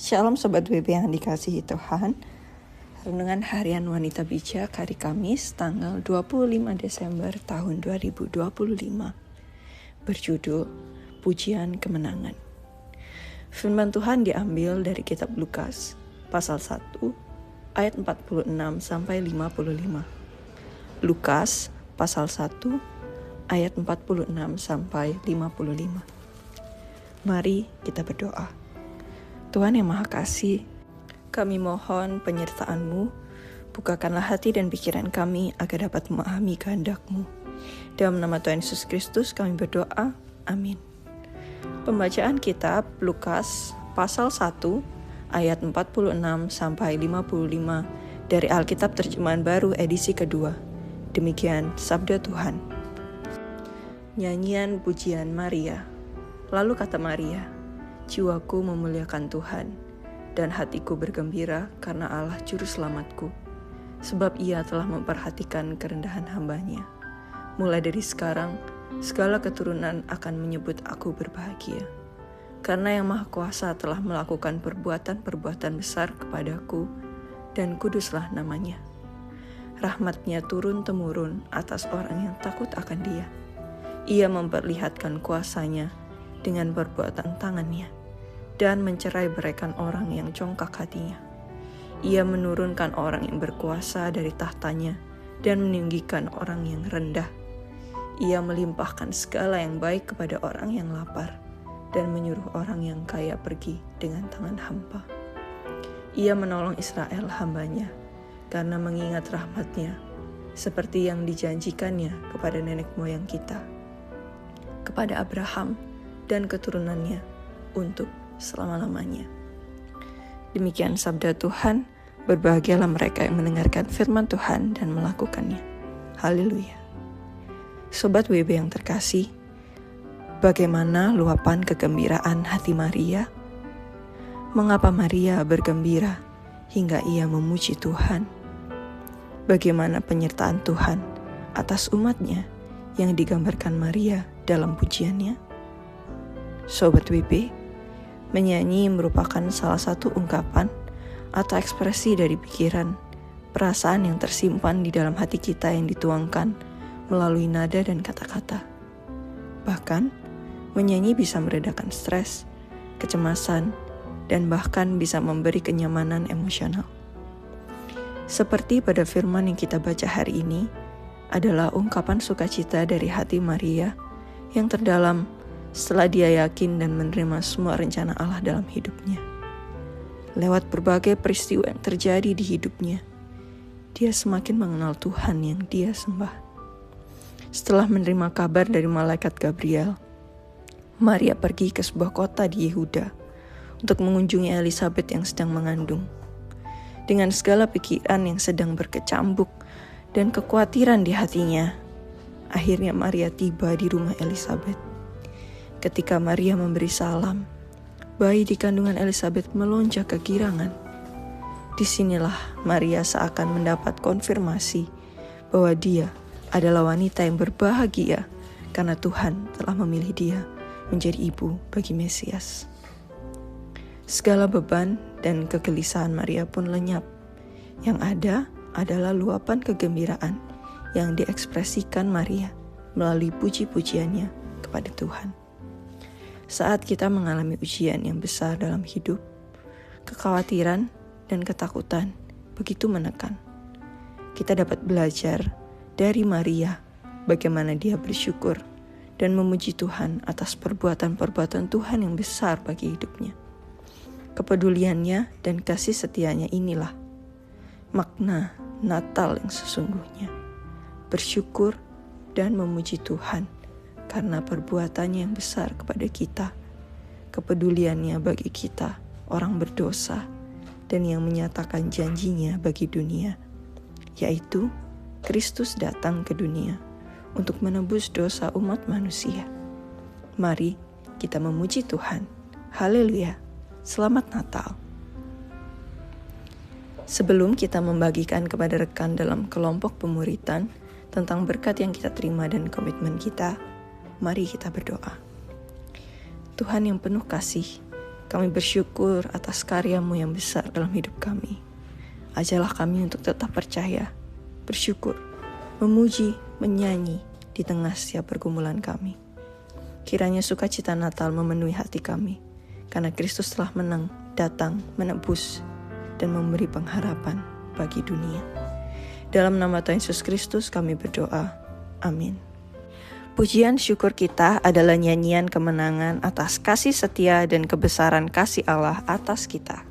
Shalom Sobat WB yang dikasihi Tuhan. Renungan Harian Wanita Bijak hari Kamis tanggal 25 Desember tahun 2025. Berjudul Pujian Kemenangan. Firman Tuhan diambil dari kitab Lukas pasal 1 ayat 46 sampai 55. Lukas pasal 1 ayat 46 sampai 55. Mari kita berdoa. Tuhan yang Maha Kasih, kami mohon penyertaan-Mu, bukakanlah hati dan pikiran kami agar dapat memahami kehendak-Mu. Dalam nama Tuhan Yesus Kristus kami berdoa, amin. Pembacaan kitab Lukas pasal 1 ayat 46 sampai 55 dari Alkitab Terjemahan Baru edisi kedua. Demikian sabda Tuhan. Nyanyian pujian Maria. Lalu kata Maria, jiwaku memuliakan Tuhan, dan hatiku bergembira karena Allah Juru Selamatku, sebab Ia telah memperhatikan kerendahan hamba-Nya. Mulai dari sekarang, segala keturunan akan menyebut aku berbahagia, karena Yang Maha Kuasa telah melakukan perbuatan-perbuatan besar kepadaku, dan kuduslah namanya. Rahmat-Nya turun-temurun atas orang yang takut akan Dia. Ia memperlihatkan kuasa-Nya dengan perbuatan tangan-Nya, dan mencerai-beraikan orang yang congkak hatinya. Ia menurunkan orang yang berkuasa dari tahtanya, dan meninggikan orang yang rendah. Ia melimpahkan segala yang baik kepada orang yang lapar, dan menyuruh orang yang kaya pergi dengan tangan hampa. Ia menolong Israel hamba-Nya, karena mengingat rahmat-Nya, seperti yang dijanjikannya kepada nenek moyang kita, kepada Abraham dan keturunannya untuk selama-lamanya. Demikian sabda Tuhan, berbahagialah mereka yang mendengarkan firman Tuhan dan melakukannya. Haleluya. Sobat WB yang terkasih, bagaimana luapan kegembiraan hati Maria? Mengapa Maria bergembira hingga ia memuji Tuhan? Bagaimana penyertaan Tuhan atas umat-Nya yang digambarkan Maria dalam pujiannya? Sobat WB, menyanyi merupakan salah satu ungkapan atau ekspresi dari pikiran, perasaan yang tersimpan di dalam hati kita yang dituangkan melalui nada dan kata-kata. Bahkan, menyanyi bisa meredakan stres, kecemasan, dan bahkan bisa memberi kenyamanan emosional. Seperti pada firman yang kita baca hari ini, adalah ungkapan sukacita dari hati Maria yang terdalam setelah dia yakin dan menerima semua rencana Allah dalam hidupnya. Lewat berbagai peristiwa yang terjadi di hidupnya, dia semakin mengenal Tuhan yang dia sembah. Setelah menerima kabar dari malaikat Gabriel, Maria pergi ke sebuah kota di Yehuda untuk mengunjungi Elisabet yang sedang mengandung. Dengan segala pikiran yang sedang berkecambuk dan kekhawatiran di hatinya, akhirnya Maria tiba di rumah Elisabet. Ketika Maria memberi salam, bayi di kandungan Elisabet melonjak kegirangan. Disinilah Maria seakan mendapat konfirmasi bahwa dia adalah wanita yang berbahagia karena Tuhan telah memilih dia menjadi ibu bagi Mesias. Segala beban dan kegelisahan Maria pun lenyap. Yang ada adalah luapan kegembiraan yang diekspresikan Maria melalui puji-pujiannya kepada Tuhan. Saat kita mengalami ujian yang besar dalam hidup, kekhawatiran dan ketakutan begitu menekan. Kita dapat belajar dari Maria bagaimana dia bersyukur dan memuji Tuhan atas perbuatan-perbuatan Tuhan yang besar bagi hidupnya. Kepeduliannya dan kasih setianya inilah makna Natal yang sesungguhnya. Bersyukur dan memuji Tuhan karena perbuatannya yang besar kepada kita, kepeduliannya bagi kita, orang berdosa, dan yang menyatakan janjinya bagi dunia, yaitu Kristus datang ke dunia untuk menebus dosa umat manusia. Mari kita memuji Tuhan. Haleluya. Selamat Natal. Sebelum kita membagikan kepada rekan dalam kelompok pemuritan tentang berkat yang kita terima dan komitmen kita, mari kita berdoa. Tuhan yang penuh kasih, Kami bersyukur atas karya-Mu yang besar dalam hidup kami. Ajarlah kami untuk tetap percaya, bersyukur, memuji, menyanyi di tengah setiap pergumulan kami. Kiranya sukacita Natal memenuhi hati kami, karena Kristus telah menang, datang, menebus, dan memberi pengharapan bagi dunia. Dalam nama Tuhan Yesus Kristus kami berdoa. Amin. Pujian syukur kita adalah nyanyian kemenangan atas kasih setia dan kebesaran kasih Allah atas kita.